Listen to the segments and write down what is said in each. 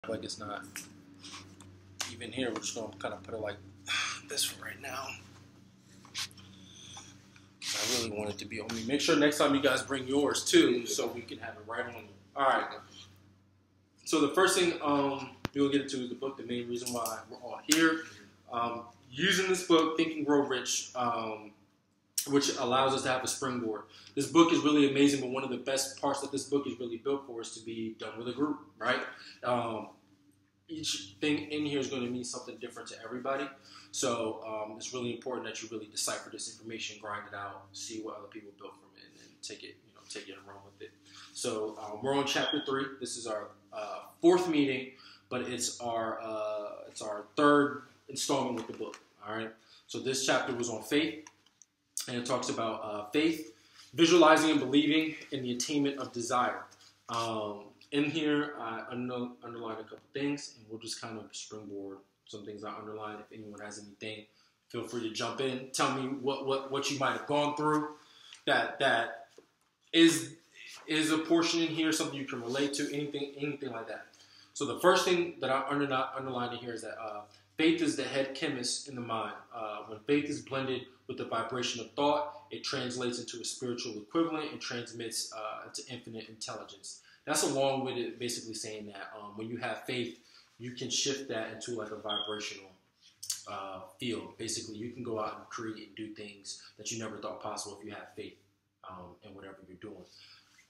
Like it's not even here. We're just going to kind of put it like this for right now. I really want it to be on me. Make sure next time you guys bring yours too, so we can have it right on you. All right. So the first thing we'll get into is the book, the main reason why we're all here. Using this book, Think and Grow Rich, which allows us to have a springboard. This book is really amazing, but one of the best parts that this book is really built for is to be done with a group, right? Each thing in here is going to mean something different to everybody. So it's really important that you really decipher this information, grind it out, see what other people built from it, and then take it and run with it. So we're on chapter 3. This is our 4th meeting, but it's our third installment with the book. All right. So this chapter was on faith, and it talks about faith, visualizing and believing in the attainment of desire. In here, I underlined a couple things, and we'll just kind of springboard some things I underlined. If anyone has anything, feel free to jump in. Tell me what you might have gone through that is a portion in here, something you can relate to, anything like that. So the first thing that I underlined in here is that faith is the head chemist in the mind. When faith is blended with the vibration of thought, it translates into a spiritual equivalent and transmits to infinite intelligence. That's a long way to basically saying that when you have faith, you can shift that into like a vibrational field. Basically, you can go out and create and do things that you never thought possible if you have faith in whatever you're doing.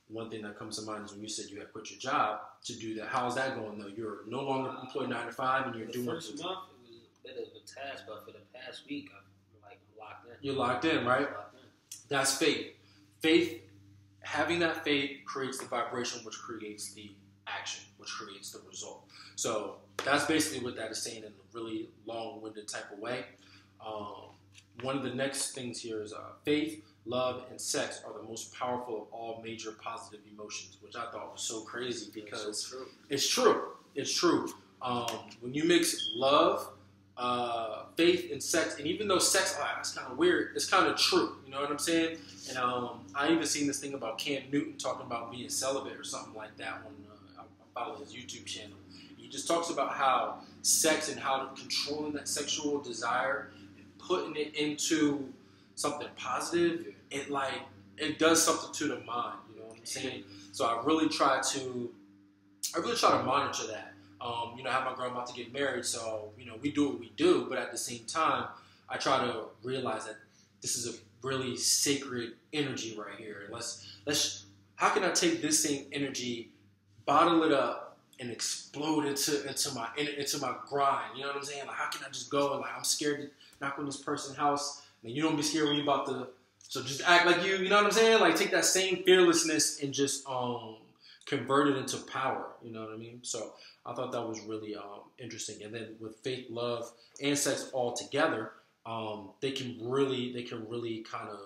One thing that comes to mind is when you said you had quit your job to do that. How's that going though? You're no longer employed 9 to 5, and you're doing. The first month it was a bit of a task, but for the past week I'm locked in. You're locked in, right? Locked in. That's faith. Faith. Having that faith creates the vibration, which creates the action, which creates the result. So that's basically what that is saying in a really long-winded type of way. One of the next things here is faith, love, and sex are the most powerful of all major positive emotions, which I thought was so crazy because it's true. It's true. When you mix love, faith, and sex, and even though sex, it's kind of weird, it's kind of true. You know what I'm saying? And I even seen this thing about Cam Newton talking about being celibate or something like that when I follow his YouTube channel. He just talks about how sex and how controlling that sexual desire and putting it into something positive, it does something to the mind. You know what I'm saying? So I really try to monitor that. I have my girl about to get married, so we do what we do, but at the same time, I try to realize that this is a really sacred energy right here. How can I take this same energy, bottle it up, and explode into my grind? You know what I'm saying? Like, how can I just go and I'm scared to knock on this person's house, and you don't be scared when you're about to, so just act like you know what I'm saying? Like, take that same fearlessness and just convert it into power. You know what I mean? So I thought that was really interesting. And then with faith, love, and sex all together, they can really kind of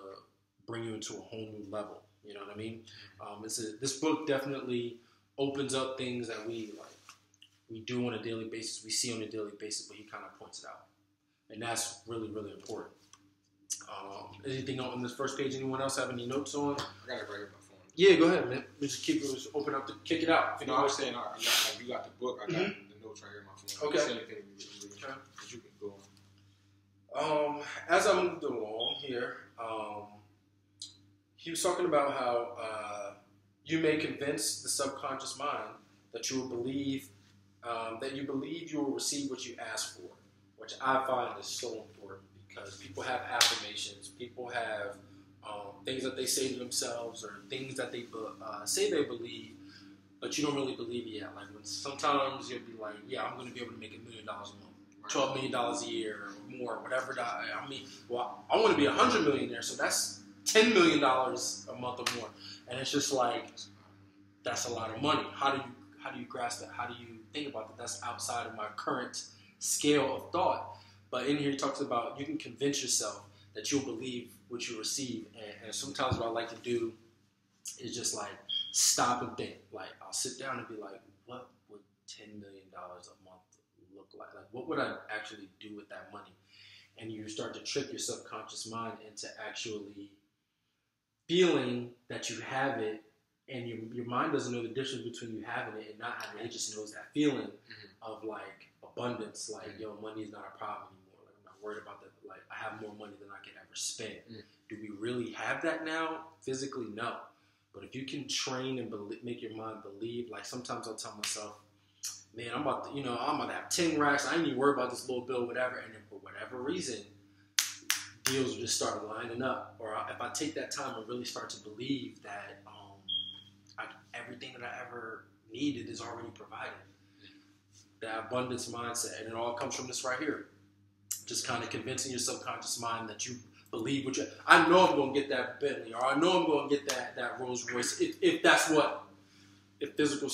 bring you into a whole new level. You know what I mean? This book definitely opens up things that we do on a daily basis, we see on a daily basis, but he kind of points it out. And that's really, really important. Anything on this first page? Anyone else have any notes on? I gotta bring up my phone. Yeah, go ahead, man. We just open up kick it out. No, I was saying, you got the book, I got the notes right here in my phone. Okay. You can go on. As I moved along here, he was talking about how you may convince the subconscious mind that you will believe you will receive what you ask for, which I find is so important because people have affirmations, people have things that they say to themselves or things that they say they believe, but you don't really believe it yet. Like when sometimes you'll be like, yeah, I'm going to be able to make $1 million a month. $12 million a year or more, whatever. I mean, well, I want to be a $100 millionaire, so that's $10 million a month or more. And it's just like, that's a lot of money. How do you grasp that? How do you think about that? That's outside of my current scale of thought. But in here he talks about you can convince yourself that you'll believe what you receive. And sometimes what I like to do is just like stop and think. Like I'll sit down and be like, what would $10 million a month look like? Like what would I actually do with that money? And you start to trick your subconscious mind into actually feeling that you have it, and your mind doesn't know the difference between you having it and not having it. It just knows that feeling. Mm-hmm. of like abundance. Like, yo, money is not a problem anymore. Like, I'm not worried about that. Like, I have more money than I can ever spend. Do we really have that now? Physically, no. But if you can train and make your mind believe, like sometimes I'll tell myself, man, I'm about to have 10 racks. I ain't even worry about this little bill, whatever. And then for whatever reason, deals will just start lining up. Or if I take that time and really start to believe that everything that I ever needed is already provided. That abundance mindset. And it all comes from this right here. Just kind of convincing your subconscious mind that you believe I know I'm going to get that Bentley, or I know I'm going to get that Rolls Royce. If that's what, if physical,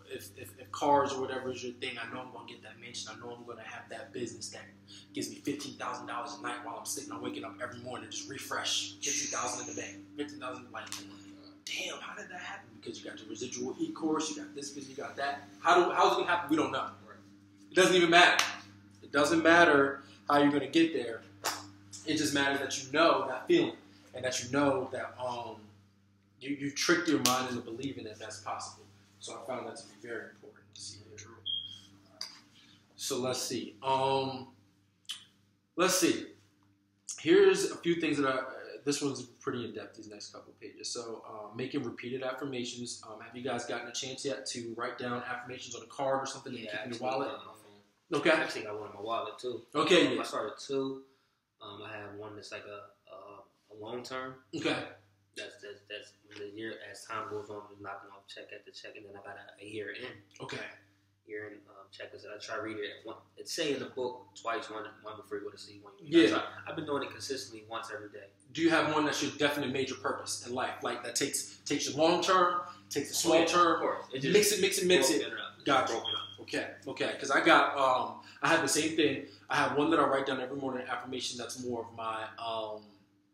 if cars or whatever is your thing, I know I'm going to get that mansion. I know I'm going to have that business that gives me $15,000 a night while I'm waking up every morning to just refresh $50,000 in the bank. $50,000, like, damn, how did that happen? Because you got your residual e-course, you got this, you got that. How's it going to happen? We don't know. It doesn't even matter. It doesn't matter how you're going to get there. It just matters that you know that feeling, and that you know that you tricked your mind into believing that that's possible. So I found that to be very important to see here. So let's see. Here's a few things that this one's pretty in depth. These next couple pages. So making repeated affirmations. Have you guys gotten a chance yet to write down affirmations on a card or something that you keep in your wallet? Okay. I actually got one in my wallet too. Okay. I started 2. I have one that's like a long term. Okay. That's the year as time goes on, I'm knocking off check after check, and then I got a year in. Okay. Year in checkers. I try to read it. It's say in the book twice, one before you go to sleep. I've been doing it consistently once every day. Do you have one that's your definite major purpose in life, like that takes your long term, takes the small term, of course. Mix it. Gotcha. Okay. Because I got I have the same thing. I have one that I write down every morning, affirmation that's more of my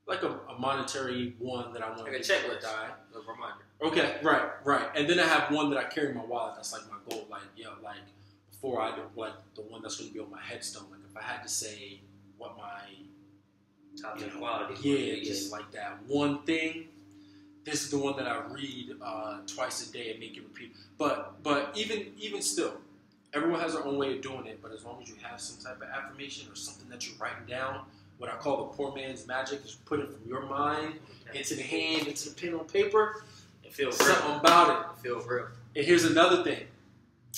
like a monetary one that I want to get before I die. A reminder. Okay, right. And then I have one that I carry in my wallet that's like my goal. Like, before I do, like the one that's going to be on my headstone. Like if I had to say what my top 10 qualities. Just like that one thing. This is the one that I read twice a day and make it repeat. But even still, everyone has their own way of doing it. But as long as you have some type of affirmation or something that you're writing down, what I call the poor man's magic is put it from your mind into the hand, into the pen on paper. It feels something real. about it. It feels real. And here's another thing.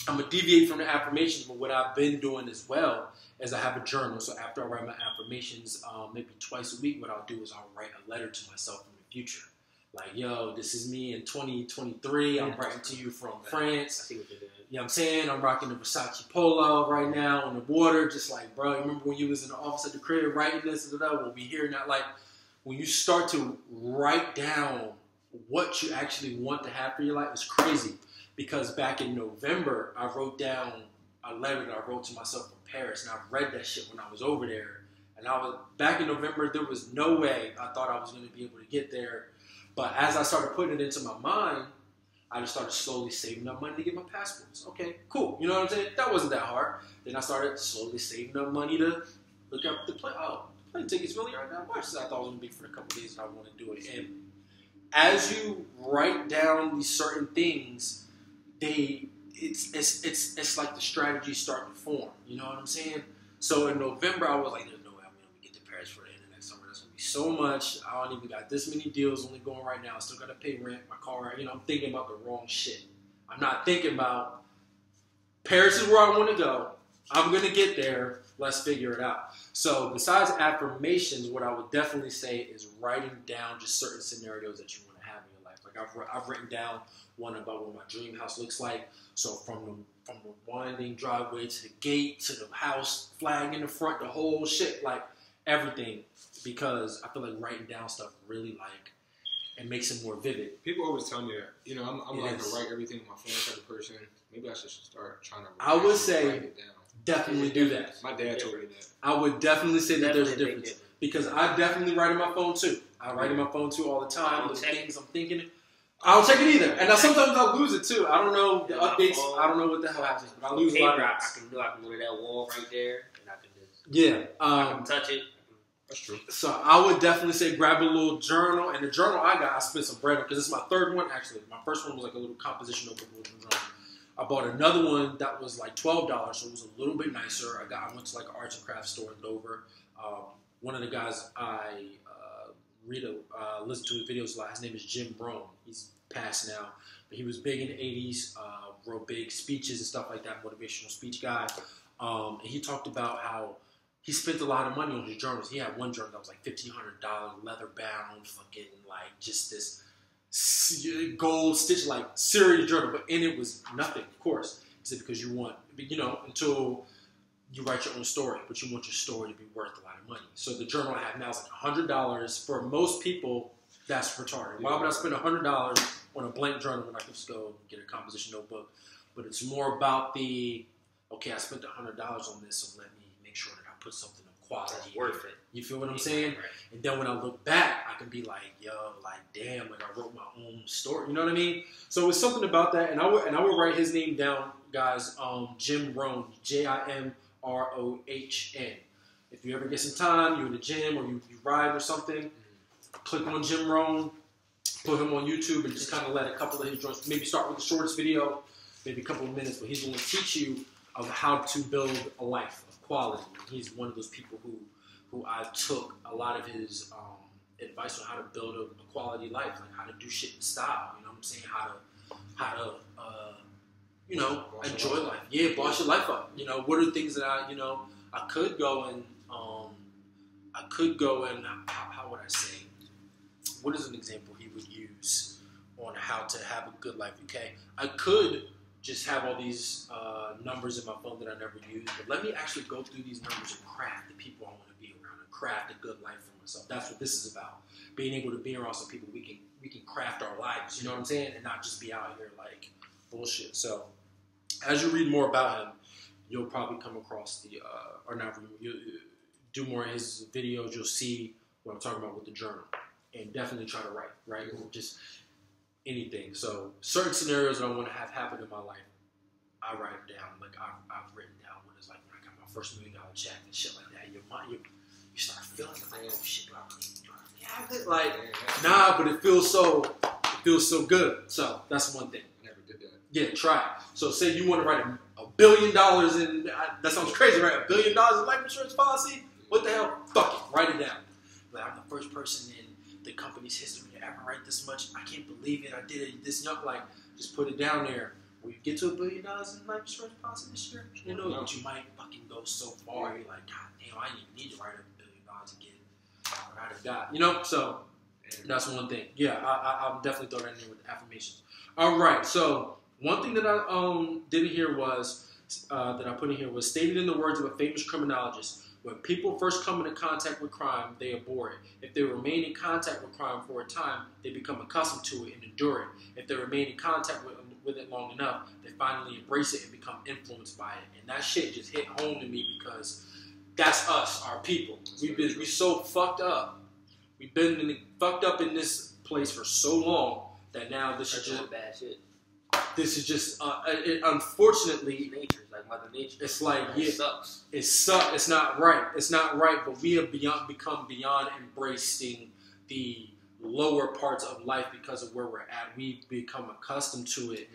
I'm going to deviate from the affirmations, but what I've been doing as well is I have a journal. So after I write my affirmations, maybe twice a week, what I'll do is I'll write a letter to myself in the future. Like, yo, this is me in 2023. I'm writing to you from France. I see what you're doing. You know what I'm saying? I'm rocking the Versace polo right now on the water. Just like, bro, you remember when you was in the office at the crib writing this? We'll be hearing that. Like, when you start to write down what you actually want to have for your life, it's crazy. Because back in November, I wrote down a letter that I wrote to myself from Paris. And I read that shit when I was over there. And back in November, there was no way I thought I was going to be able to get there. But as I started putting it into my mind, I just started slowly saving up money to get my passports. Okay, cool. You know what I'm saying? That wasn't that hard. Then I started slowly saving up money to look up the plane. Oh, plane tickets really aren't that much. So I thought it was going to be for a couple of days and I want to do it. And as you write down these certain things, it's like the strategy starting to form. You know what I'm saying? So in November, I was like, there's no way I'm going to get to Paris for the end of next summer. That's going to be so much. I don't even got this many deals only going right now. I still got to pay rent, my car. I'm thinking about the wrong shit. I'm not thinking about Paris is where I want to go. I'm going to get there. Let's figure it out. So besides affirmations, what I would definitely say is writing down just certain scenarios that you want to have in your life. Like I've written down one about what my dream house looks like. So from the winding driveway to the gate to the house, flag in the front, the whole shit, like everything. Because I feel like writing down stuff really it makes it more vivid. People always tell me that. I'm like to write everything on my phone type of person. Maybe I should start trying to I would say write it down. Definitely do that. My dad told me that. I would definitely say that there's a difference. Because I definitely write in my phone too. I write in my phone too all the time. The things I'm thinking. I don't check it either. And sometimes I'll lose it too. I don't know the updates. I don't know what the hell happens. But I lose a lot of it. I can go to that wall right there and I can just I can touch it. That's true. So I would definitely say grab a little journal. And the journal I spent some bread on because it's my third one actually. My first one was like a little composition notebook with a journal. I bought another one that was like $12, so it was a little bit nicer. I went to like an arts and crafts store in Dover. One of the guys I listen to his videos a lot. His name is Jim Rohn. He's passed now, but he was big in the 80s. Wrote big speeches and stuff like that. Motivational speech guy. And he talked about how he spent a lot of money on his journals. He had one journal that was like $1,500, leather bound, fucking like just this gold stitch, like serious journal, but in it was nothing, of course. He said because you want, until you write your own story, but you want your story to be worth a lot of money. So the journal I have now is like $100. For most people, that's retarded. Why would I spend $100 on a blank journal when I can just go get a composition notebook? But it's more about okay, I spent $100 on this, so let me make sure that I put something of quality. Worth it. You feel what I'm saying? Right. And then when I look back, I can be like, yo, like, damn, like I wrote my own story. You know what I mean? So it's something about that. And I would write his name down, guys. Jim Rohn, Jimrohn. If you ever get some time, you're in the gym or you ride or something, click on Jim Rohn, put him on YouTube, and just kind of let a couple of his joints, maybe start with the shortest video, maybe a couple of minutes, but he's going to teach you of how to build a life of quality. He's one of those people who I took a lot of his advice on how to build a quality life, like how to do shit in style. You know what I'm saying? How to enjoy life. Yeah, boss your life up. What are the things that I could go and how would I say? What is an example he would use on how to have a good life? Okay, I could just have all these numbers in my phone that I never use, but let me actually go through these numbers and craft the people I want to be around and craft a good life for myself. That's what this is about. Being able to be around some people we can craft our lives. You know what I'm saying? And not just be out here like bullshit. So as you read more about him, you'll probably come across you do more of his videos. You'll see what I'm talking about with the journal, and definitely try to write, right? Just anything. So certain scenarios that I want to have happen in my life, I write them down. Like I've written down what it's like when I got my first $1 million check and shit like that. Your mind, you start feeling like, oh shit, do I really have it? Like, nah, but it feels so good. So that's one thing. Never did that. Yeah, try it. So say you want to write $1 billion in, that sounds crazy, right? $1 billion in life insurance policy? What the hell? Fuck it. Write it down. Like, I'm the first person in the company's history to ever write this much. I can't believe it. I did it this young. Like, just put it down there. Will you get to $1 billion in life insurance policy this year? You know, but you might fucking go so far. You're like, God damn, I didn't even need to write $1 billion to get what I got. So that's one thing. Yeah, I'll definitely throw that in with the affirmations. All right. So one thing that I didn't hear was that I put in here was stated in the words of a famous criminologist. When people first come into contact with crime, they abhor it. If they remain in contact with crime for a time, they become accustomed to it and endure it. If they remain in contact with it long enough, they finally embrace it and become influenced by it. And that shit just hit home to me because that's us, our people. We so fucked up. We've been fucked up in this place for so long that now this is just bad shit. This is just unfortunately nature, like Mother Nature. It's like it sucks. It sucks. It's not right. It's not right. But we have become beyond embracing the lower parts of life because of where we're at. We've become accustomed to it.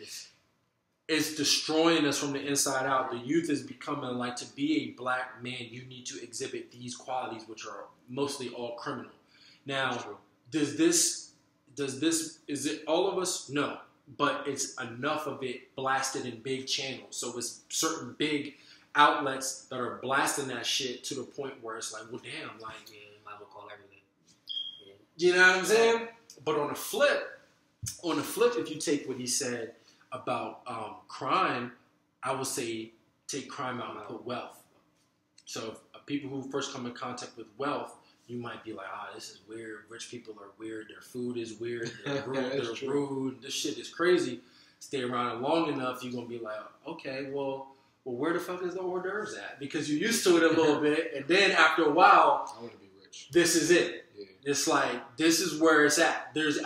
It's destroying us from the inside out. The youth is becoming like, to be a black man, you need to exhibit these qualities, which are mostly all criminal. Now, is it all of us? No. But it's enough of it blasted in big channels. So it's certain big outlets that are blasting that shit to the point where it's like, well, damn, like, yeah, you might as well call everything. Yeah. You know what I'm saying? But on the flip, if you take what he said about crime, I would say take crime out and put wealth. So if people who first come in contact with wealth, you might be like, this is weird. Rich people are weird. Their food is weird. They're rude. This shit is crazy. Stay around long enough, you're going to be like, okay, well, where the fuck is the hors d'oeuvres at? Because you're used to it a little bit. And then after a while, I want to be rich. This is it. Yeah. It's like, this is where it's at. There's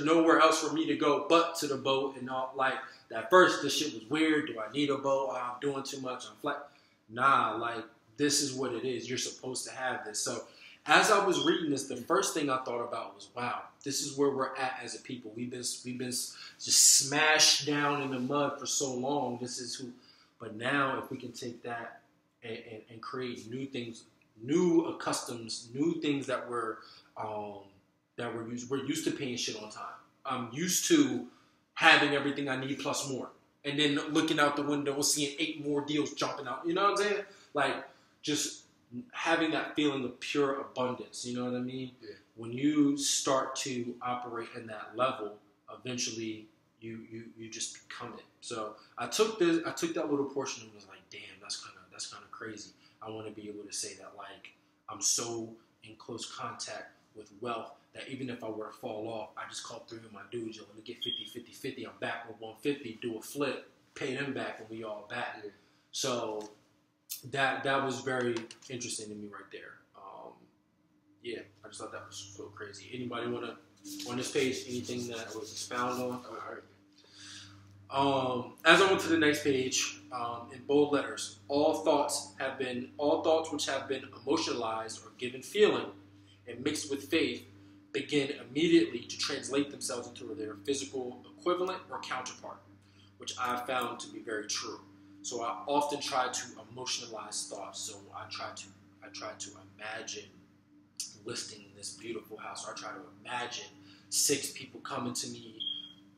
nowhere else for me to go but to the boat. And all. Like, at first, this shit was weird. Do I need a boat? I'm doing too much. I'm flat. Nah, like, this is what it is. You're supposed to have this. So as I was reading this, the first thing I thought about was, wow, this is where we're at as a people. We've been just smashed down in the mud for so long. This is who. But now, if we can take that and create new things, new customs, new things that we're used to paying shit on time. I'm used to having everything I need plus more, and then looking out the window and seeing 8 more deals jumping out. You know what I'm saying? Like just having that feeling of pure abundance. You know what I mean? Yeah. When you start to operate in that level, eventually you just become it. So I took that little portion and was like, damn, that's kind of crazy. I want to be able to say that, like, I'm so in close contact with wealth that even if I were to fall off, I just call 3 of my dudes, let me get 50, I'm back with 150, do a flip, pay them back, and we all back. Yeah. So that was very interesting to me right there. Yeah, I just thought that was so crazy. Anybody want to, on this page, anything that was expounded on? As I went to the next page, in bold letters, all thoughts which have been emotionalized or given feeling and mixed with faith begin immediately to translate themselves into their physical equivalent or counterpart, which I found to be very true. So I often try to emotionalize thoughts. So I try to imagine listing this beautiful house. Or I try to imagine 6 people coming to me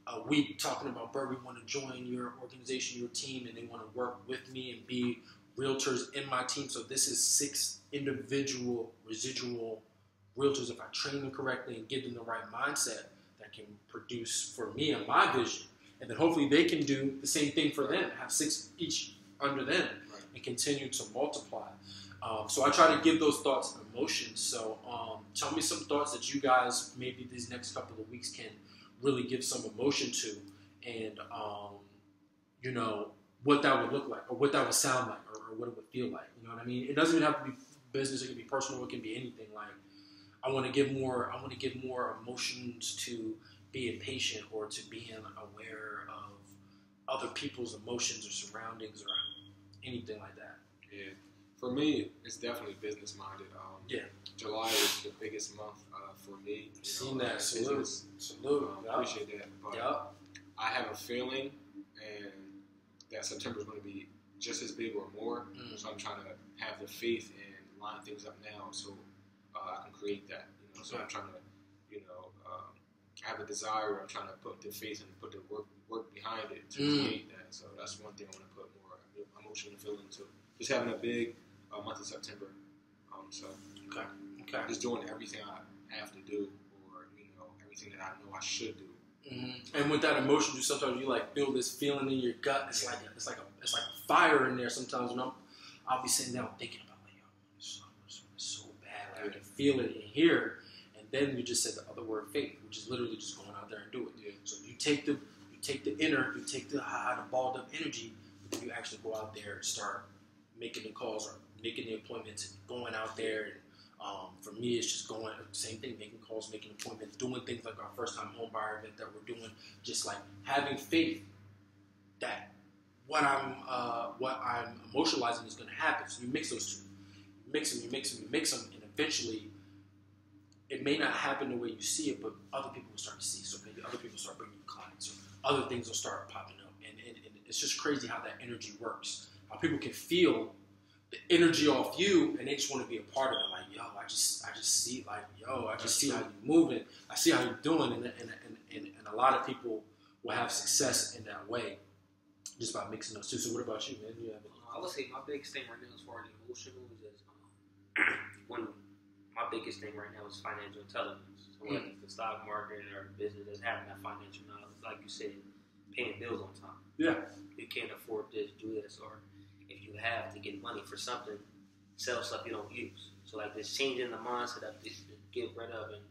a week talking about, Bert, we want to join your organization, your team, and they want to work with me and be realtors in my team. So this is 6 individual residual realtors. If I train them correctly and give them the right mindset, that can produce for me and my vision. And then hopefully they can do the same thing for them, have 6 each under them, and continue to multiply. So I try to give those thoughts emotions. So tell me some thoughts that you guys maybe these next couple of weeks can really give some emotion to, and what that would look like, or what that would sound like, or what it would feel like. You know what I mean? It doesn't even have to be business. It can be personal. It can be anything. Like I want to give more emotions to being patient, or to being aware of other people's emotions or surroundings or anything like that. Yeah. For me, it's definitely business minded. July is the biggest month for me. Seen that. Salute. Appreciate that. But I have a feeling that September is going to be just as big or more. So I'm trying to have the faith and line things up now so I can create that. So I'm trying to, I have a desire. I'm trying to put the faith and put the work behind it to create that. So that's one thing I want to put more emotion and feeling into. Just having a big month of September. Okay. Just doing everything I have to do, or everything that I know I should do. Mm-hmm. And with that emotion, sometimes you like feel this feeling in your gut. It's like a fire in there. Sometimes when I'll be sitting down thinking about it's so bad. Like, I can feel it in here, and then you just said the other word, faith, which is literally just going out there and do it. Yeah. So you take the inner, you take the balled up energy, but then you actually go out there and start making the calls or making the appointments and going out there. And for me, it's just going same thing, making calls, making appointments, doing things like our first time home buyer event that we're doing, just like having faith that what I'm emotionalizing is going to happen. So you mix those two, you mix them, and eventually it may not happen the way you see it, but other people will start to see it. So maybe other people start bringing you clients, or other things will start popping up, and it's just crazy how that energy works. How people can feel the energy off you, and they just want to be a part of it. Like, yo, I just see, like, yo, I just see how you're moving. I see how you're doing, and a lot of people will have success in that way just by mixing those two. So, what about you, man? I would say my biggest thing right now, as far as emotional, is my biggest thing right now is financial intelligence. So, whether it's the stock market or business, is having that financial knowledge, like you said, paying bills on time. Yeah, you can't afford this, do this, or if you have to get money for something, sell stuff you don't use. So like this changing the mindset of this, to get rid of and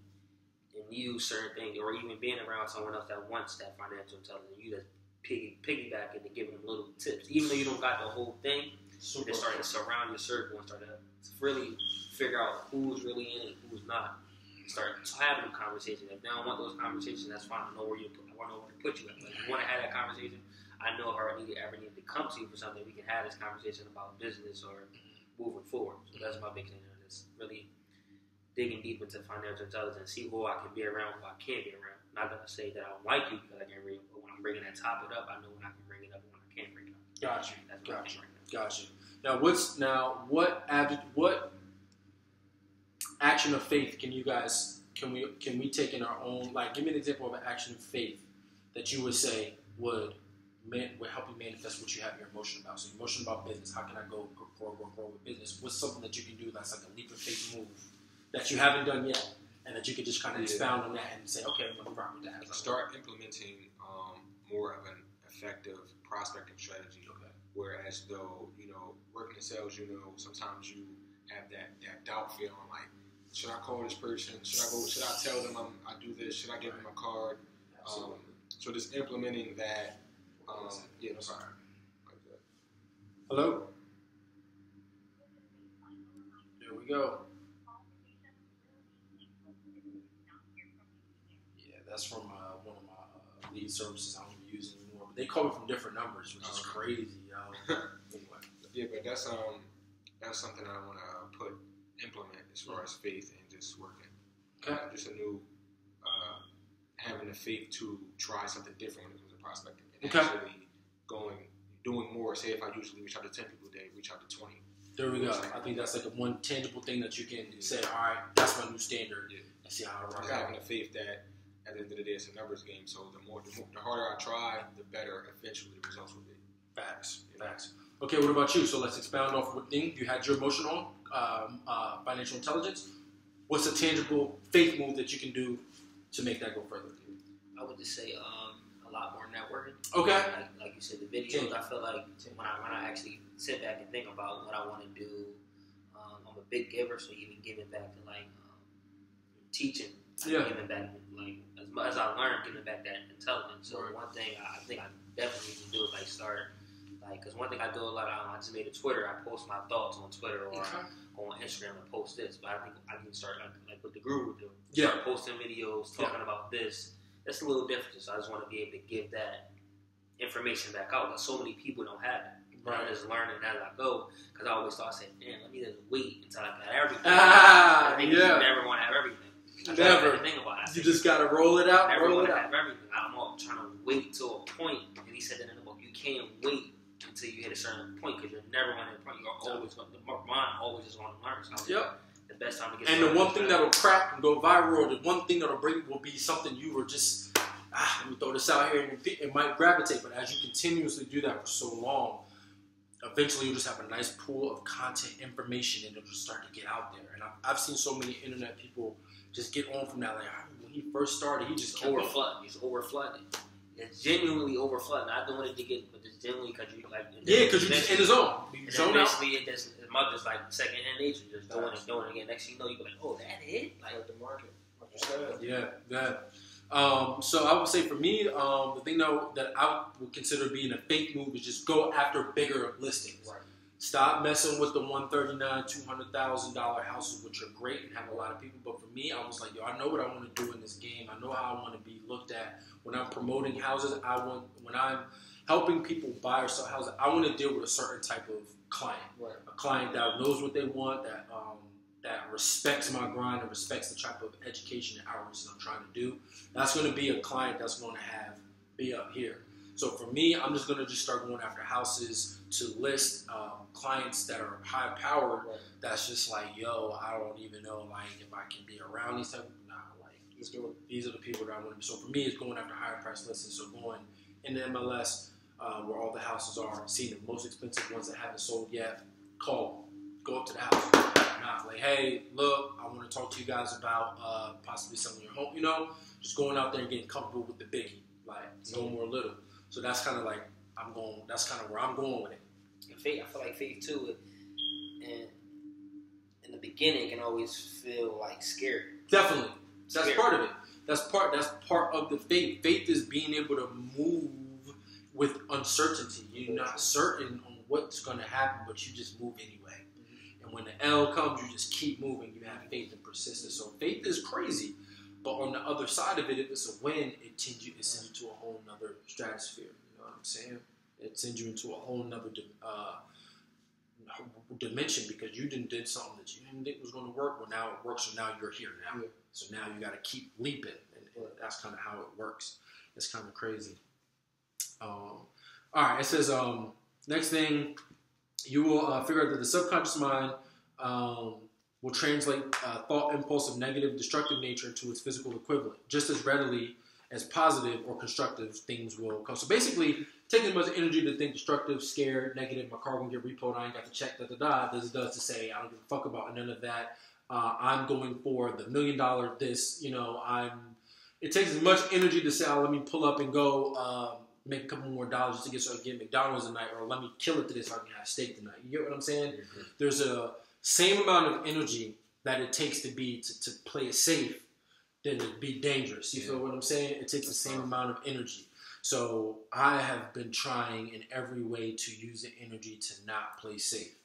use certain things, or even being around someone else that wants that financial intelligence. You just piggyback into giving them little tips, even though you don't got the whole thing. You're starting to surround your circle and start to really figure out who's really in it, who's not. Start having a conversation. If they don't want those conversations, that's fine. I know where to put you at. Like, if you want to have that conversation, I know if I ever need to come to you for something, we can have this conversation about business or moving forward. So that's my big thing. It's really digging deep into financial intelligence, see who I can be around, who I can't be around. Not gonna say that I don't like you because I can't read, but when I'm bringing that topic up, I know when I can bring it up and when I can't bring it up. Gotcha. That's Gotcha. right now. Gotcha. What action of faith can we take in our own, like, give me an example of an action of faith that you would say would help you manifest what you have your emotion about. So emotion about business. How can I grow with business? What's something that you can do that's like a leap of faith move that you haven't done yet, and that you could just kind of expound on that and say, okay, I'm gonna rock with that. Start implementing more of an effective prospecting strategy. Okay. Whereas though, working in sales, sometimes you have that doubt feeling like, should I call this person? Should I tell them I do this? Should I give them a card? So just implementing that. Sorry. Hello? There we go. Yeah, that's from one of my lead services I don't use anymore. But they call me from different numbers, which is crazy, yo. Anyway. Yeah, but that's something I want to implement as far as faith and just working. Okay. Just a new having the faith to try something different when it comes to prospecting. And actually doing more. Say if I usually reach out to 10 people a day, reach out to 20. There we go. I think that's like a one tangible thing that you can say, all right, that's my new standard, and see how it works out. Having the faith that at the end of the day it's a numbers game. So the harder I try, the better eventually the results will be. Facts. Okay, what about you? So let's expound off what thing you had your emotion on, financial intelligence. What's a tangible faith move that you can do to make that go further? I would just say a lot more networking. Okay. Like you said, the videos. I feel like when I actually sit back and think about what I want to do, I'm a big giver, so even giving back to like teaching, giving back like as much as I learned, giving back that intelligence. So one thing I think I definitely need to do is like start. Because one thing I do a lot, I just made a Twitter. I post my thoughts on Twitter or on Instagram and post this. But I think I need to start like what the guru do. Start posting videos, talking about this. That's a little different. So I just want to be able to give that information back out. Because so many people don't have it. I'm just learning as I go. Because I always thought, damn, let me just wait until I got everything. I think you never want to have everything. Never. Think about it. You just got to roll it out. Never want to have everything. I'm all trying to wait till a point. And he said that in the book, you can't wait until you hit a certain point, because you're never going to hit a point. You're always going to, the mind always is going to learn. So the best time to get started. And the one thing that'll crack and go viral, the one thing that'll bring will be something you were just, let me throw this out here, and it might gravitate. But as you continuously do that for so long, eventually you'll just have a nice pool of content, information, and it'll just start to get out there. And I've seen so many internet people just get on from that. Like, when he first started, he just overflooded. He's overflooded. It's genuinely overflooded. Not doing it to get, but just genuinely because you like. Because you're just in the zone. Eventually, it's just like secondhand nature, just doing it again. Next thing you know, you go like, oh, that it? Like the market, like you said. Yeah. So I would say for me, the thing that I would consider being a faith move is just go after bigger listings. Right. Stop messing with the $139,000, $200,000 houses, which are great and have a lot of people. But for me, I was like, I know what I want to do in this game. I know how I want to be looked at. When I'm promoting houses, when I'm helping people buy or sell houses, I want to deal with a certain type of client. Right. A client that knows what they want, that respects my grind and respects the type of education and outreach that I'm trying to do. That's going to be a client that's going to be up here. So for me, I'm just going to start going after houses to list clients that are high powered. Right. That's just like, I don't even know if I can be around these type of let's do it. These are the people that I want to be. So for me, it's going after higher price listings. So going in the MLS where all the houses are, seeing the most expensive ones that haven't sold yet, call them. Go up to the house. Like, hey, look, I want to talk to you guys about possibly selling your home. Just going out there and getting comfortable with the biggie, like no more little. So that's kind of like that's kind of where I'm going with it. And faith, I feel like faith too, and in the beginning, can always feel like scary. Definitely. That's part of it. That's part of the faith. Faith is being able to move with uncertainty. You're not certain on what's going to happen, but you just move anyway. Mm-hmm. And when the L comes, you just keep moving. You have faith and persistence. So faith is crazy. But on the other side of it, if it's a win, it sends you to a whole nother stratosphere. You know what I'm saying? It sends you into a whole nother dimension because you did something that you didn't think was going to work. Well, now it works, so now you're here now. Yeah. So now you got to keep leaping, and that's kind of how it works. It's kind of crazy. All right, it says next thing, you will figure out that the subconscious mind will translate thought impulse of negative, destructive nature into its physical equivalent just as readily as positive or constructive things will come. So basically, taking as much energy to think destructive, scared, negative, my car gonna get repoed, I ain't got to check, does to say, I don't give a fuck about none of that. I'm going for the $1 million this, it takes as much energy to say, let me pull up and go make a couple more dollars just to get so I can get McDonald's tonight, or let me kill it today so I can have steak tonight. You get what I'm saying? Mm-hmm. There's a same amount of energy that it takes to play it safe than to be dangerous. You feel what I'm saying? It takes the same amount of energy. So I have been trying in every way to use the energy to not play safe.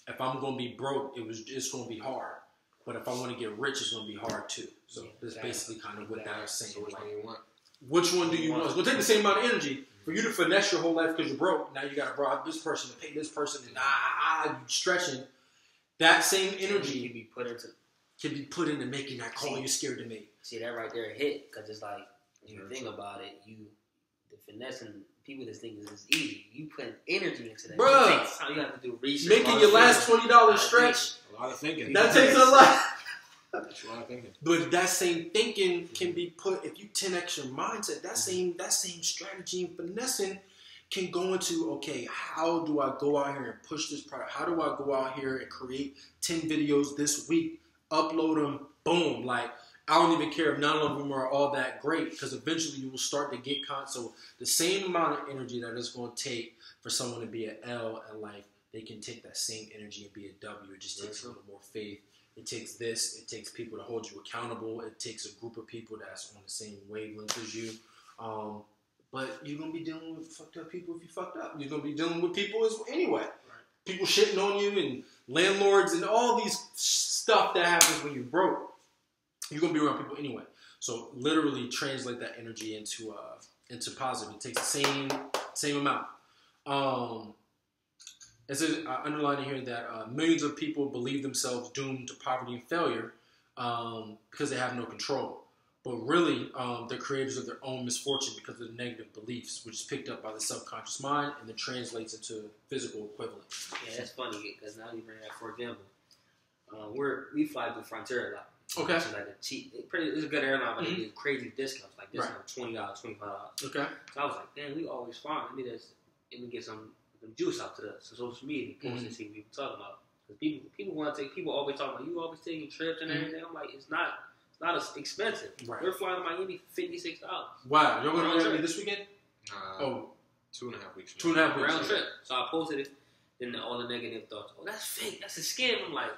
If I'm going to be broke, it's going to be hard. But if I want to get rich, it's going to be hard too. So that's basically kind of what that is saying. So which one do you want? Which one do you want? It's going to take the same amount of energy for you to finesse your whole life because you're broke. Now you got to bribe this person to pay this person, and you stretching. That same energy can be put into making that call you're scared to make. See, that right there hit, because it's like, when you think about it, the finessing people that think is easy. You put energy into that. Bruh, you have to do research. Making your last $20 stretch. A lot of thinking. That takes a lot. That's a lot of thinking. But that same thinking can be put, if you 10x your mindset, that same strategy and finessing can go into, okay, how do I go out here and push this product? How do I go out here and create 10 videos this week, upload them, boom. Like, I don't even care if none of them are all that great, because eventually you will start to get So the same amount of energy that it's going to take for someone to be an L in life, they can take that same energy and be a W. It just takes a little more faith. It takes this. It takes people to hold you accountable. It takes a group of people that's on the same wavelength as you. But you're going to be dealing with fucked up people if you fucked up. You're going to be dealing with people anyway. Right. People shitting on you and landlords and all these stuff that happens when you're broke. You're going to be around people anyway. So literally translate that energy into positive. It takes the same amount. It says, underlining here that millions of people believe themselves doomed to poverty and failure because they have no control. But really, they're creators of their own misfortune because of the negative beliefs, which is picked up by the subconscious mind and then translates into physical equivalent. Yeah, that's funny because now you bring that, for example, we fly through Frontier a lot. Okay. It's like it's a good airline, but they do crazy discounts. Like this $20, $25. Okay. So I was like, damn, we always flying. Let me get some juice out to the social media, post and see what people talking about. Because people always talking about, you always taking trips and everything. I'm like, it's not as expensive. Right. We're flying to Miami $56. Wow, you're going to Miami this weekend? 2.5 weeks. 2.5 weeks. Round trip. So I posted it, then all the negative thoughts. Oh, that's fake. That's a scam. I'm like,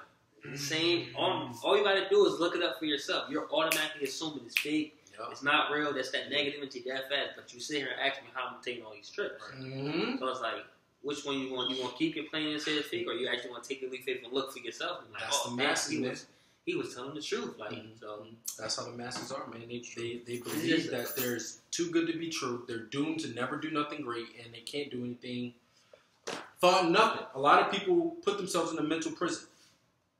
the same. All you got to do is look it up for yourself. You're automatically assuming it's fake. Yep. It's not real. That's that negativity that fast. But you sit here and ask me how I'm taking all these trips. Right. Mm-hmm. So it's like, which one you want? You want to keep your plane and say it's fake, or you actually want to take the leap faith and look for yourself? And like, that's the masses. He was telling the truth. Like, so that's how the masses are, man. They believe that there's too good to be true. They're doomed to never do nothing great, and they can't do anything. Thought nothing. A lot of people put themselves in a mental prison,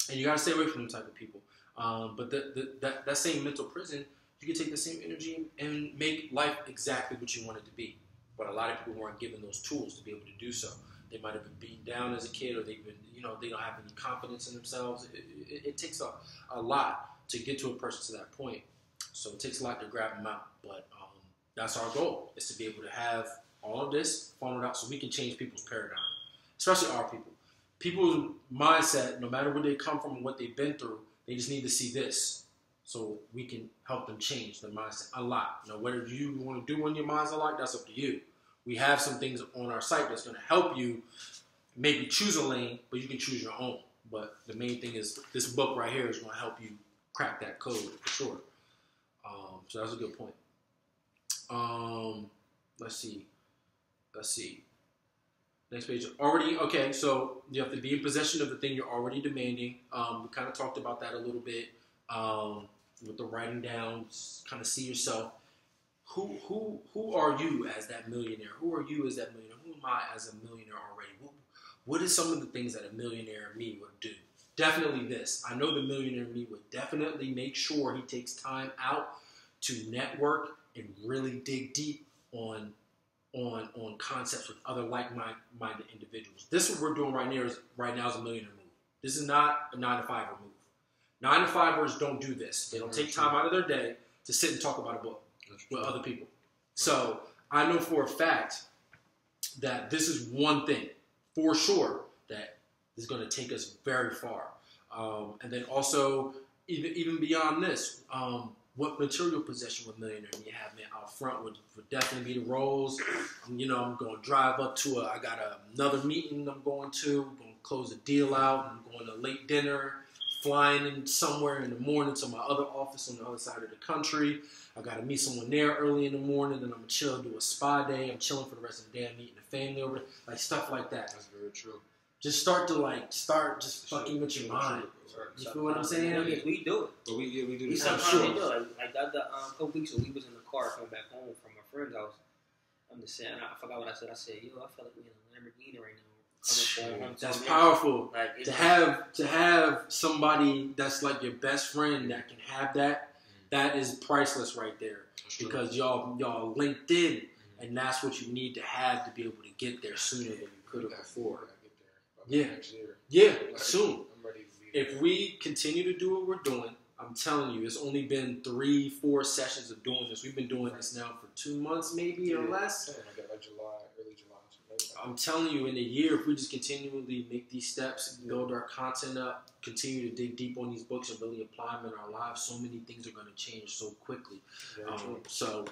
and you got to stay away from them type of people. But that same mental prison, you can take the same energy and make life exactly what you want it to be. But a lot of people weren't given those tools to be able to do so. They might have been beaten down as a kid, or they've been, they don't have any confidence in themselves. It takes a lot to get to a person to that point. So it takes a lot to grab them out. But that's our goal, is to be able to have all of this funneled out so we can change people's paradigm, especially our people. People's mindset, no matter where they come from and what they've been through, they just need to see this so we can help them change their mindset a lot. Whatever you want to do when your mind's unlocked, that's up to you. We have some things on our site that's going to help you maybe choose a lane, but you can choose your own. But the main thing is this book right here is going to help you crack that code for sure. So that's a good point. Let's see. Next page. Okay, so you have to be in possession of the thing you're already demanding. We kind of talked about that a little bit with the writing down, kind of see yourself. Who are you as that millionaire? Who are you as that millionaire? Who am I as a millionaire already? what is some of the things that a millionaire me would do? Definitely this. I know the millionaire me would definitely make sure he takes time out to network and really dig deep on concepts with other like-minded individuals. This is what we're doing right now is a millionaire move. This is not a 9-to-5er move. 9-to-5ers don't do this. They don't take time out of their day to sit and talk about a book with other people. So I know for a fact that this is one thing for sure that is going to take us very far. And then also, even beyond this, what material possession would millionaire me have, man? Out front would definitely be the Rolls. I'm going to drive up to I got another meeting I'm going to close a deal out. I'm going to late dinner, flying in somewhere in the morning to my other office on the other side of the country. I got to meet someone there early in the morning, then I'm going to chill, do a spa day. I'm chilling for the rest of the day. I'm meeting the family over, like stuff like that. That's very true. Just start fucking with your mind. You feel what I'm saying? We do it. But we do We this. sometimes do it. Like the couple weeks ago, we was in the car coming back home from my friend's house. I'm just saying, I forgot what I said. I said, yo, I feel like we're in a Lamborghini right now. That's powerful. Like, to have somebody that's like your best friend that can have that. That is priceless right there, because y'all linked in, and that's what you need to have to be able to get there sooner than you could have before. Yeah, soon. I'm ready to be there. If we continue to do what we're doing, I'm telling you, it's only been 3-4 sessions of doing this. We've been doing this now for 2 months, maybe or less. I got like early July. I'm telling you, in a year, if we just continually make these steps, build our content up, continue to dig deep on these books and really apply them in our lives, so many things are going to change so quickly. So,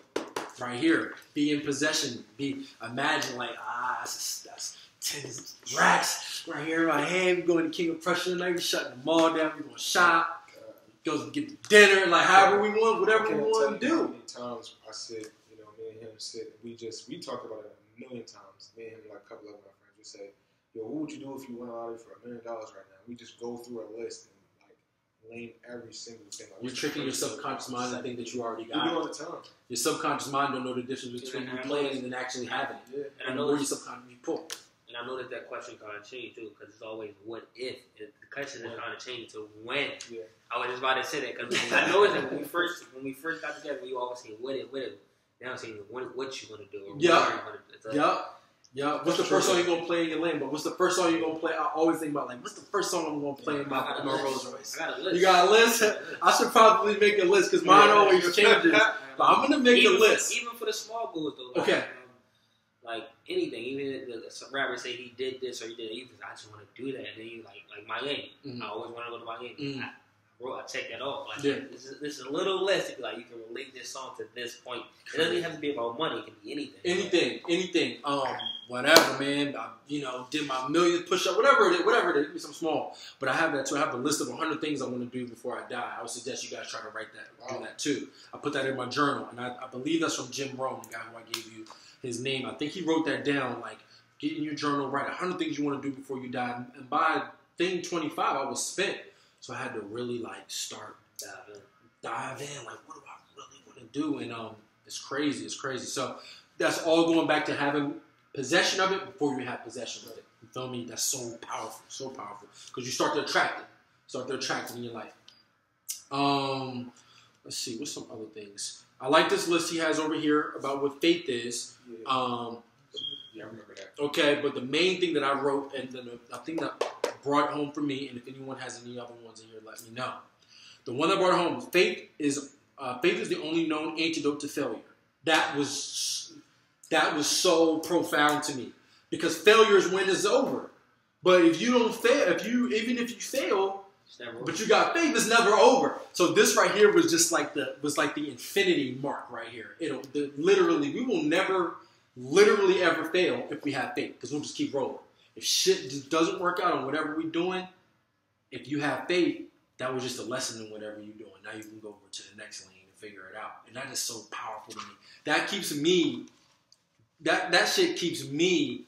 right here, be in possession. Imagine like, that's 10 racks right here in my hand. We're going to King of Prussia tonight. We're shutting the mall down. We're going to shop. Go get the dinner, like however we want, whatever we want to do. How many times I sit, me and him sit, we talked about it a million times. Me and him, like a couple of my friends, we say, yo, what would you do if you went out for $1 million right now? We just go through a list and like name every single thing. Like, you're tricking your subconscious mind to think that you already got it. We do it. all the time. Your subconscious mind don't know the difference between you playing and actually having it. Yeah. And I know know where your subconscious pull. And I know that question kind of changed too, because it's always what if. The question is kind of changed to when. Yeah. I was just about to say that because I know that when we first got together, we always say what if. Now I'm saying what you gonna do. Yeah. What's the first song you're gonna play in your Lambo? What's the first song you're gonna play? I always think about like, what's the first song I'm gonna play in my Rolls Royce? I got a list. You got a list? I should probably make a list because mine always changes. But I'm gonna make a list. Even for the small goals though. Okay. Like anything, even if the rapper say he did this or he did that, I just want to do that. And then you like Miami. I always want to go to Miami. I check that off. Like, this is a little less. Like you can relate this song to this point. It doesn't even have to be about money. It can be anything. Anything. Whatever, man. I, did my millionth push-up. Whatever it is. It be something small. But I have that too. I have a list of 100 things I want to do before I die. I would suggest you guys try to write that. Do that too. I put that in my journal, and I believe that's from Jim Rohn, the guy who I gave you his name. I think he wrote that down. Like, get in your journal, write 100 things you want to do before you die. And by thing 25, I was spent. So I had to really start dive in. Like, what do I really want to do? And it's crazy. So that's all going back to having possession of it before you have possession of it. You feel me? That's so powerful, because you start to attract it. In your life. Let's see. What's some other things? I like this list he has over here about what faith is. Yeah, I remember that. Okay, but the main thing that I wrote, and I think that brought it home for me, and if anyone has any other ones in here, let me know. The one that brought it home, faith is the only known antidote to failure. That was so profound to me, because failure is when it's over. But if you don't fail, even if you fail, but you got faith, it's never over. So this right here was just like the infinity mark right here. Literally, we will never literally ever fail if we have faith, because we'll just keep rolling. If shit just doesn't work out on whatever we're doing, if you have faith, that was just a lesson in whatever you're doing. Now you can go over to the next lane and figure it out. And that is so powerful to me. That keeps me, that shit keeps me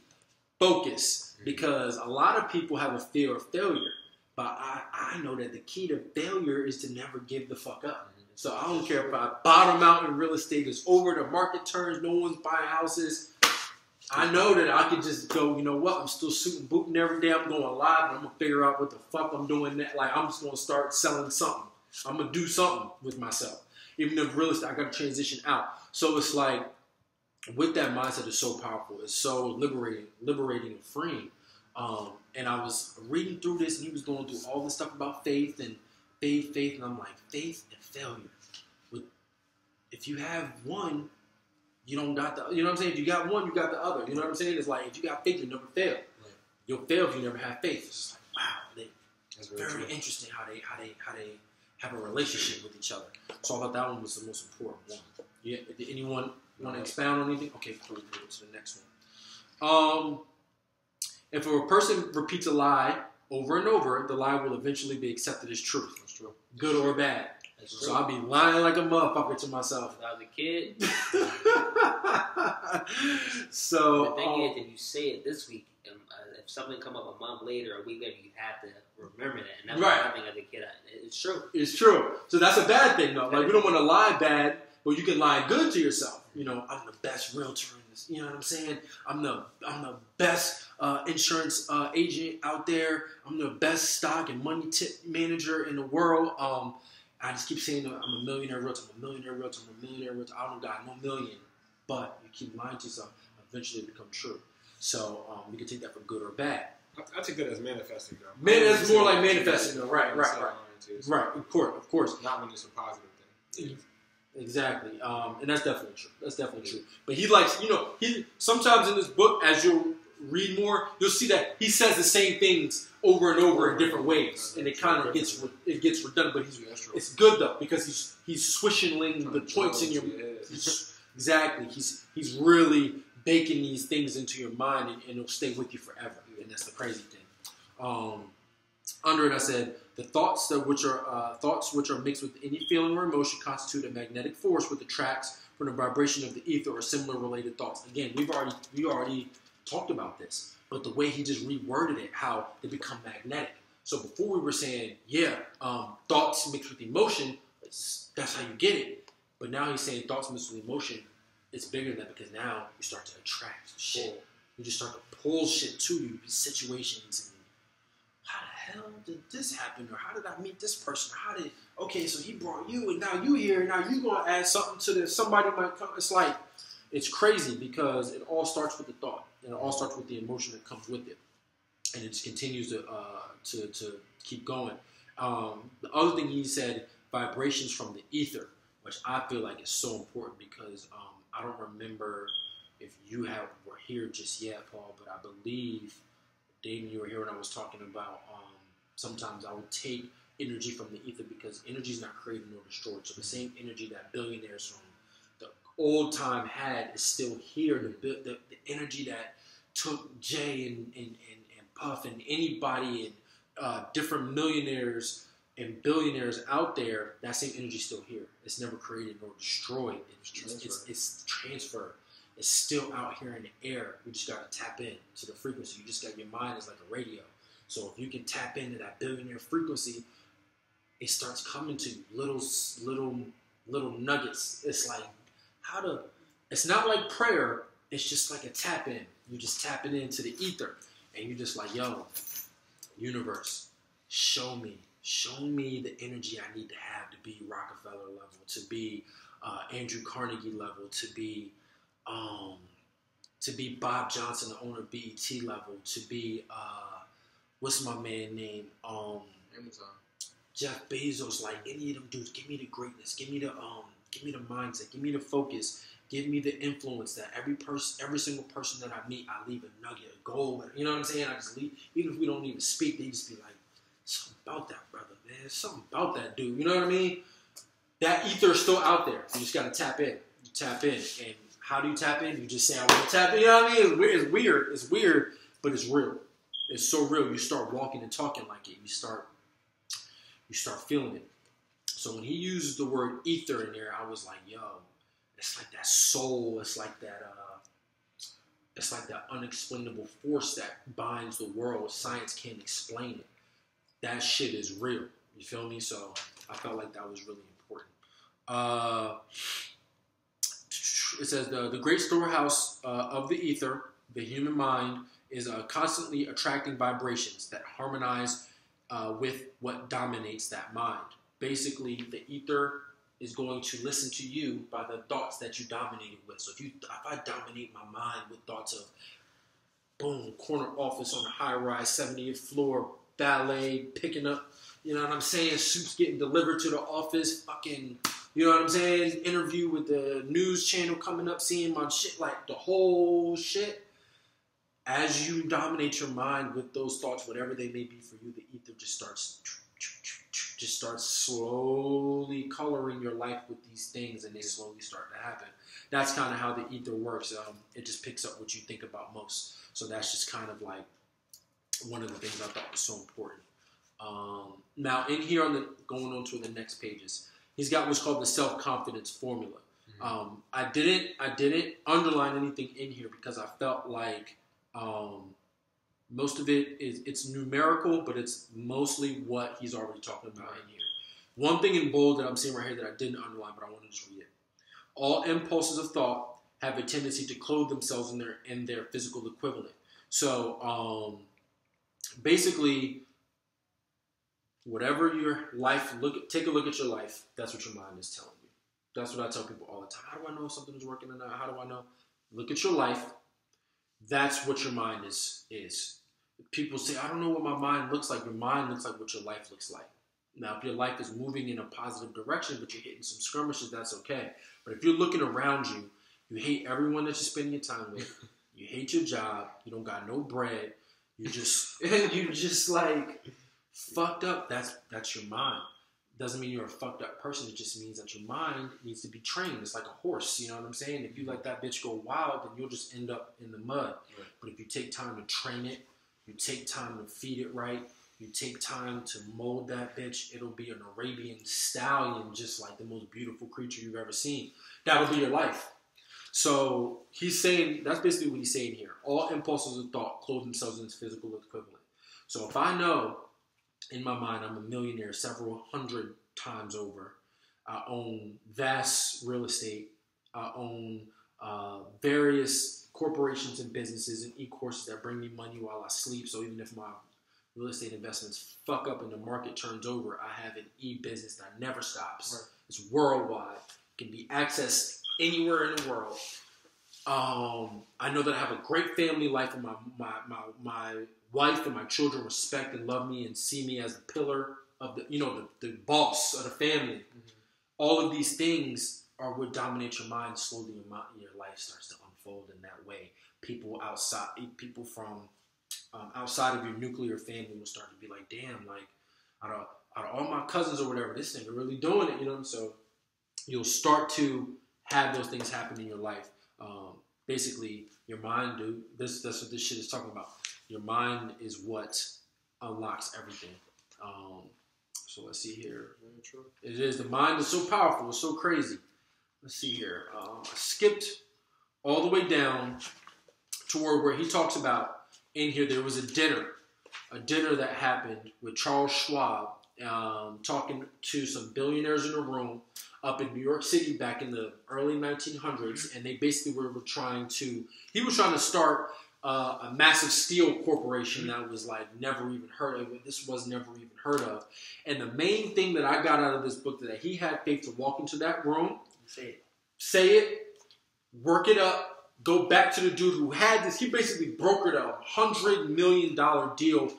focused, because a lot of people have a fear of failure. But I know that the key to failure is to never give the fuck up. So I don't care if I bottom out in real estate, it's over, the market turns, no one's buying houses. I know that I could just go, you know what, I'm still shooting booting every day. I'm going live, and I'm going to figure out what the fuck I'm doing. Like, I'm just going to start selling something. I'm going to do something with myself. Even if realistic, I got to transition out. So it's like, with that mindset, is so powerful. It's so liberating and freeing. And I was reading through this, and he was going through all this stuff about faith, and and I'm like, faith and failure. If you have one, you don't got the, you know what I'm saying? If you got one, you got the other. You know what I'm saying? It's like, if you got faith, you never fail. Right. You'll fail if you never have faith. It's just like, wow, it's very interesting how they have a relationship with each other. So I thought that one was the most important one. Yeah. Did anyone want to expound on anything? Okay, before we go to the next one. If a person repeats a lie over and over, the lie will eventually be accepted as truth. That's true. Good or bad. So I'll be lying like a motherfucker to myself. When I was a kid. So the thing is, if you say it this week, and if something come up a month later, a week later, you have to remember that. And that's right. One thing as a kid, it's true. It's true. So that's a bad thing, though. Like, we don't want to lie bad, but you can lie good to yourself. You know, I'm the best realtor in this. You know what I'm saying? I'm the best insurance agent out there. I'm the best stock and money tip manager in the world. I just keep saying I'm a millionaire realtor. I'm a millionaire realtor. I'm a millionaire realtor. I don't got no million, but you keep lying to yourself. Eventually, it become true. So we can take that for good or bad. I take that as manifesting, though. That's more like manifesting, though. Right. Right. Of course. Not when it's a positive thing. Exactly. And that's definitely true. But he likes, he sometimes in this book, as you'll read more, you'll see that he says the same things over and over in different ways, and it kind of gets redundant. But it's good though, because he's swishing the points in your exactly. He's really baking these things into your mind, and it'll stay with you forever. And that's the crazy thing. Under it, I said the thoughts which are mixed with any feeling or emotion constitute a magnetic force which attracts from the vibration of the ether or similar related thoughts. Again, we already talked about this, but the way he just reworded it, how they become magnetic. So before we were saying, thoughts mixed with emotion, that's how you get it. But now he's saying thoughts mixed with emotion, it's bigger than that, because now you start to attract shit. You just start to pull shit to you, situations, and how the hell did this happen? Or how did I meet this person? Okay, so he brought you, and now you here, and now you going to add something to this. Somebody might come. It's like, it's crazy, because it all starts with the thought, and it all starts with the emotion that comes with it. And it just continues to keep going. The other thing he said, vibrations from the ether, which I feel like is so important, because I don't remember if you were here just yet, Paul, but I believe, Dave, you were here when I was talking about sometimes I would take energy from the ether, because energy is not created nor destroyed. So the same energy that billionaires from the old time had is still here. The energy that took Jay and Puff and anybody and different millionaires and billionaires out there, that same energy is still here. It's never created nor destroyed. It's transferred. It's still out here in the air. You just got to tap in to the frequency. You just got, your mind is like a radio. So if you can tap into that billionaire frequency, it starts coming to you, little nuggets. It's like it's not like prayer. It's just like a tap in. You just tapping into the ether, and you're just like, yo, universe, show me the energy I need to have to be Rockefeller level, to be Andrew Carnegie level, to be Bob Johnson, the owner of BET level, to be what's my man name? Amazon. Jeff Bezos, like any of them dudes. Give me the greatness. Give me the mindset. Give me the focus. Give me the influence that every single person that I meet, I leave a nugget, a gold. You know what I'm saying? I just leave, even if we don't even speak, they just be like, something about that brother, man. Something about that dude. You know what I mean? That ether is still out there. You just got to tap in. You tap in. And how do you tap in? You just say, I want to tap in. You know what I mean? It's weird, but it's real. It's so real. You start walking and talking like it. You start feeling it. So when he uses the word ether in there, I was like, yo, it's like that soul. It's like that unexplainable force that binds the world. Science can't explain it. That shit is real. You feel me? So I felt like that was really important. It says the great storehouse of the ether, The human mind is constantly attracting vibrations that harmonize with what dominates that mind. Basically, the ether is going to listen to you by the thoughts that you dominated with. So if I dominate my mind with thoughts of, boom, corner office on a high-rise, 70th floor, ballet, picking up, you know what I'm saying, suits getting delivered to the office, fucking, you know what I'm saying, interview with the news channel coming up, seeing my shit, like the whole shit. As you dominate your mind with those thoughts, whatever they may be for you, the ether just starts slowly coloring your life with these things, and they slowly start to happen. That's kind of how the ether works. It just picks up what you think about most. So that's just kind of like one of the things I thought was so important. Now, in here, going on to the next pages, he's got what's called the self-confidence formula. Mm-hmm. I didn't underline anything in here because I felt like most of it's numerical, but it's mostly what he's already talking about in here. One thing in bold that I'm seeing right here that I didn't underline, but I want to just read it. All impulses of thought have a tendency to clothe themselves in their physical equivalent. So basically, whatever your life, take a look at your life. That's what your mind is telling you. That's what I tell people all the time. How do I know if something is working or not? How do I know? Look at your life. That's what your mind is. People say, I don't know what my mind looks like. Your mind looks like what your life looks like. Now, if your life is moving in a positive direction, but you're hitting some skirmishes, that's okay. But if you're looking around you, you hate everyone that you're spending your time with. You hate your job. You don't got no bread. You just like fucked up. That's your mind. Doesn't mean you're a fucked up person. It just means that your mind needs to be trained. It's like a horse. You know what I'm saying? If you let that bitch go wild, then you'll just end up in the mud. Right. But if you take time to train it, you take time to feed it right, you take time to mold that bitch, it'll be an Arabian stallion, just like the most beautiful creature you've ever seen. That'll be your life. So he's saying, that's basically what he's saying here. All impulses of thought clothe themselves in its physical equivalent. So if I know in my mind I'm a millionaire several hundred times over, I own vast real estate, I own various corporations and businesses and e-courses that bring me money while I sleep. So even if my real estate investments fuck up and the market turns over, I have an e-business that never stops. Right. It's worldwide. It can be accessed anywhere in the world. I know that I have a great family life, and my wife and my children respect and love me and see me as the pillar of the boss of the family. Mm-hmm. All of these things are what dominate your mind. Slowly your life starts to unfold in that way. People from outside of your nuclear family will start to be like, damn, like out of all my cousins or whatever, this nigga really doing it, you know? So you'll start to have those things happen in your life. Basically, your mind, dude, that's what this shit is talking about. Your mind is what unlocks everything. So let's see here. It is, the mind is so powerful, it's so crazy. Let's see here. I skipped all the way down toward where he talks about, in here, there was a dinner that happened with Charles Schwab, talking to some billionaires in a room up in New York City back in the early 1900s, and they basically he was trying to start a massive steel corporation that was like never even heard of. This was never even heard of. And the main thing that I got out of this book that he had faith to walk into that room, say it, work it up, go back to the dude who had this. He basically brokered a $100 million deal.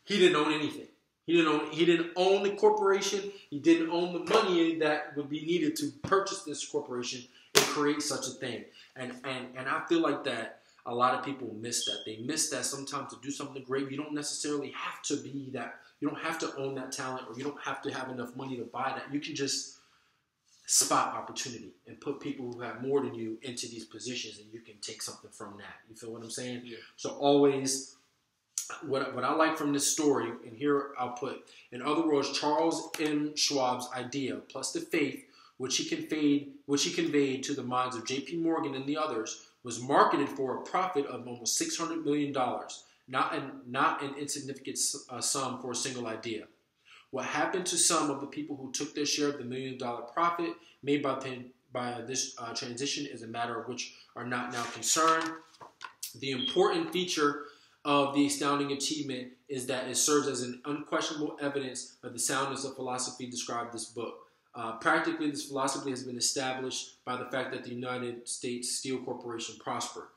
He didn't own anything. He didn't own the corporation. He didn't own the money that would be needed to purchase this corporation and create such a thing. And I feel like that a lot of people miss that. They miss that sometimes to do something great. You don't necessarily have to be that. You don't have to own that talent, or you don't have to have enough money to buy that. You can just spot opportunity and put people who have more than you into these positions, and you can take something from that. You feel what I'm saying? Yeah. So always, what I like from this story, and here I'll put, in other words, Charles M. Schwab's idea plus the faith which he conveyed to the minds of J.P. Morgan and the others, was marketed for a profit of almost $600 million, not an insignificant sum for a single idea. What happened to some of the people who took their share of the $1 million profit made by this transition is a matter of which are not now concerned. The important feature of the astounding achievement is that it serves as an unquestionable evidence of the soundness of philosophy described in this book. Practically, this philosophy has been established by the fact that the United States Steel Corporation prospered.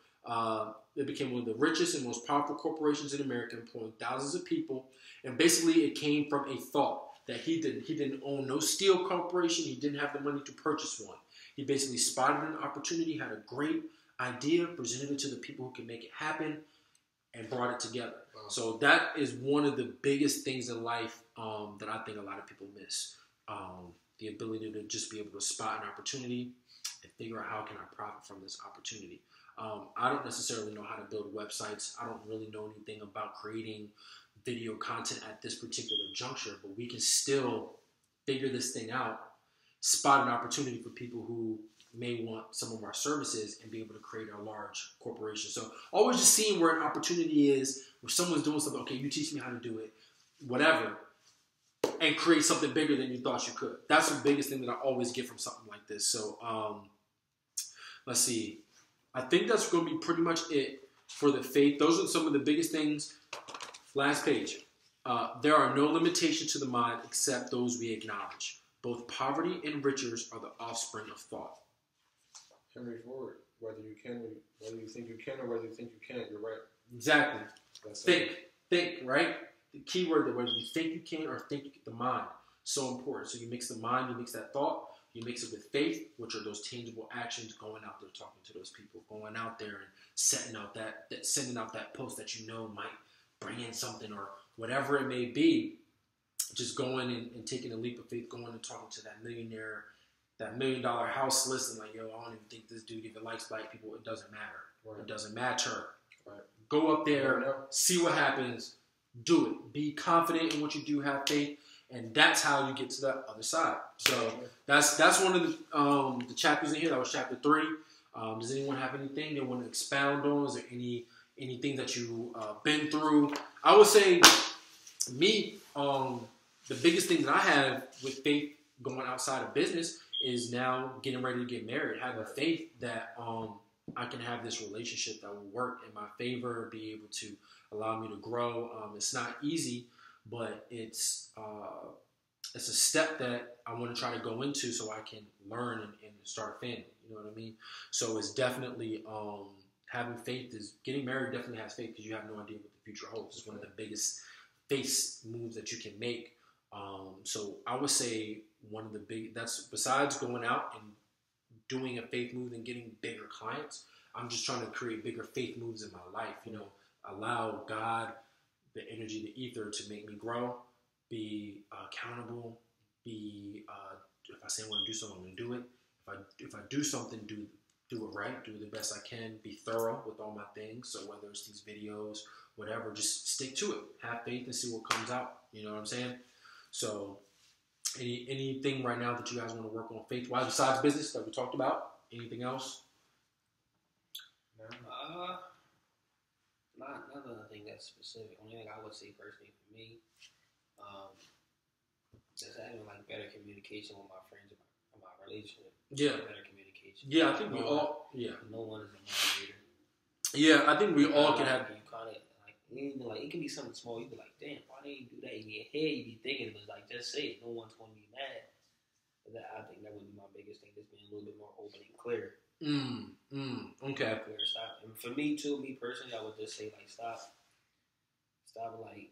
It became one of the richest and most powerful corporations in America, employing thousands of people. And basically, it came from a thought that he didn't own no steel corporation. He didn't have the money to purchase one. He basically spotted an opportunity, had a great idea, presented it to the people who could make it happen, and brought it together. Wow. So that is one of the biggest things in life that I think a lot of people miss. The ability to just be able to spot an opportunity and figure out how can I profit from this opportunity. I don't necessarily know how to build websites. I don't really know anything about creating video content at this particular juncture, but we can still figure this thing out, spot an opportunity for people who may want some of our services and be able to create a large corporation. So always just seeing where an opportunity is, where someone's doing something, okay, you teach me how to do it, whatever, and create something bigger than you thought you could. That's the biggest thing that I always get from something like this. So let's see. I think that's going to be pretty much it for the faith. Those are some of the biggest things. Last page. There are no limitations to the mind except those we acknowledge. Both poverty and riches are the offspring of thought. Henry Ford, whether you think you can or whether you think you can't, you're right. Exactly. Think, right? The key word that whether you think you can or think you can, the mind, so important. So you mix the mind, you mix that thought, you mix it with faith, which are those tangible actions, going out there talking to those people, going out there and sending out that post that you know might bring in something or whatever it may be. Just going and taking a leap of faith, going and talking to that millionaire, that $1 million house list, and like, yo, I don't even think this dude even likes black people. It doesn't matter. Right. It doesn't matter. Right. Go up there, see what happens, do it. Be confident in what you do, have faith, and that's how you get to the other side. So that's one of the chapters in here. That was chapter 3. Does anyone have anything they want to expound on? Is there anything that you been through? I would say me, the biggest thing that I have with faith going outside of business is now getting ready to get married, having faith that I can have this relationship that will work in my favor, be able to allow me to grow. It's not easy, but it's a step that I want to try to go into so I can learn and start a family. You know what I mean? So it's definitely having faith is getting married definitely has faith because you have no idea what the future holds. It's one of the biggest faith moves that you can make. So I would say one of the that's besides going out and doing a faith move and getting bigger clients, I'm just trying to create bigger faith moves in my life, allow God, the energy, the ether to make me grow, be accountable, if I say I want to do something, I'm going to do it. If I do something, do it right, do the best I can, be thorough with all my things. So whether it's these videos, whatever, just stick to it. Have faith and see what comes out. You know what I'm saying? So anything right now that you guys want to work on faith-wise besides business that we talked about? Anything else? Not nothing that's specific. Only thing I would say personally for me, just having like better communication with my friends in my relationship. Yeah. Better communication. Yeah, I think we all. Yeah. No one is a moderator. Yeah, I think we all can have. You kind of like it can be something small. You be like, damn, why didn't you do that? In your head, you be thinking, but like just say it. No one's going to be mad. I think that would be my biggest thing. Just being a little bit more open and clear. Okay. Clear, stop. And for me too, me personally, I would just say like stop like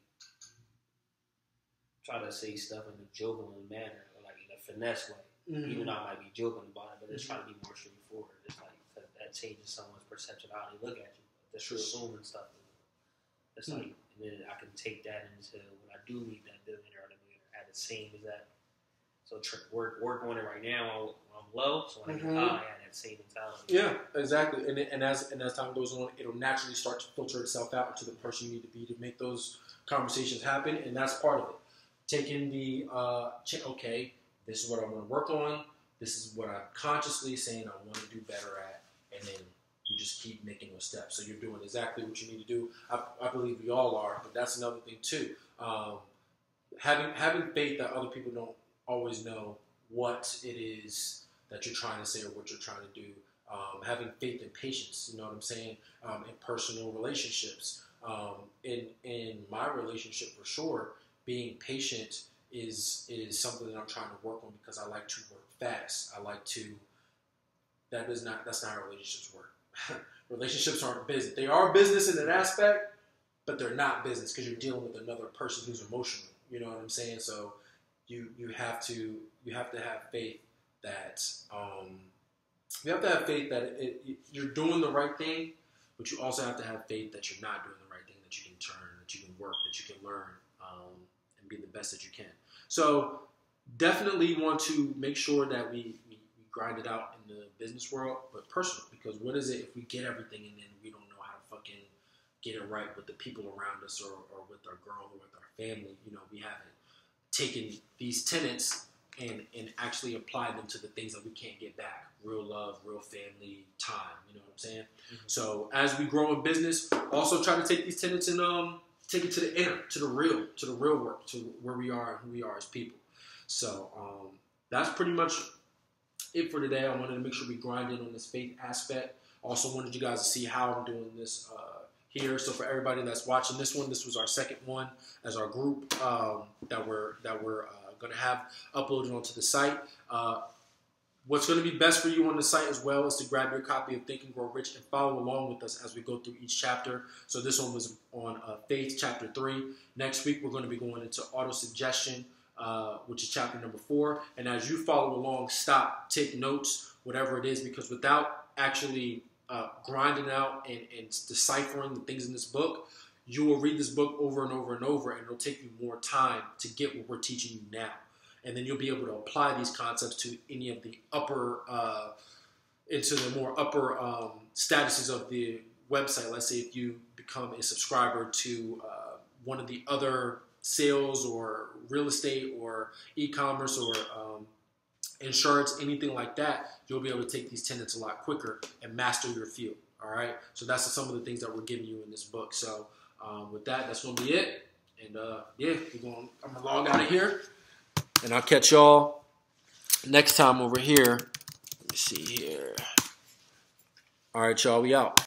try to say stuff in a joking manner or like in a finesse way. Even though I might be joking about it, but just try to be more straightforward. It's like that changes someone's perception of how they look at you. Just assuming stuff. It's like, and then I can take that into when I do meet that billionaire or the millionaire, have the same as that. So work on it right now while I'm low, so when I get high, I have that same mentality. Yeah, exactly. And as time goes on, it'll naturally start to filter itself out to the person you need to be to make those conversations happen, and that's part of it. Taking the okay, this is what I want to work on. This is what I'm consciously saying I want to do better at, and then you just keep making those steps. So you're doing exactly what you need to do. I believe we all are, but that's another thing too. Having faith that other people don't always know what it is that you're trying to say or what you're trying to do. having faith and patience. You know what I'm saying? In personal relationships, in my relationship for sure, being patient is something that I'm trying to work on because I like to work fast. I like to. That's not how relationships work. Relationships aren't business. They are business in an aspect, but they're not business because you're dealing with another person who's emotional. You know what I'm saying? So you have to have faith that you're doing the right thing, but you also have to have faith that you're not doing the right thing, that you can turn, that you can work, that you can learn, and be the best that you can. So definitely want to make sure that we grind it out in the business world, but personal, because what is it if we get everything and then we don't know how to fucking get it right with the people around us or with our girl or with our family? You know, we haven't taken these tenets and actually applied them to the things that we can't get back. Real love, real family, time, you know what I'm saying? Mm-hmm. So as we grow in business, also try to take these tenets and take it to the inner, to the real work, to where we are and who we are as people. So that's pretty much it for today. I wanted to make sure we grind in on this faith aspect. Also wanted you guys to see how I'm doing this here. So for everybody that's watching this one, this was our second one as our group that we're going to have uploaded onto the site. What's going to be best for you on the site as well is to grab your copy of Think and Grow Rich and follow along with us as we go through each chapter. So this one was on Faith, Chapter 3. Next week, we're going to be going into Auto-Suggestion, which is chapter number 4. And as you follow along, stop, take notes, whatever it is, because without actually grinding out and deciphering the things in this book, you will read this book over and over and over, and it'll take you more time to get what we're teaching you now. And then you'll be able to apply these concepts to any of the into the more upper statuses of the website. Let's say if you become a subscriber to one of the other sales or real estate or e-commerce or insurance, anything like that, you'll be able to take these tenets a lot quicker and master your field. All right. So that's some of the things that we're giving you in this book. So with that, that's going to be it. And I'm going to log out of here. And I'll catch y'all next time over here. Let me see here. All right, y'all. We out.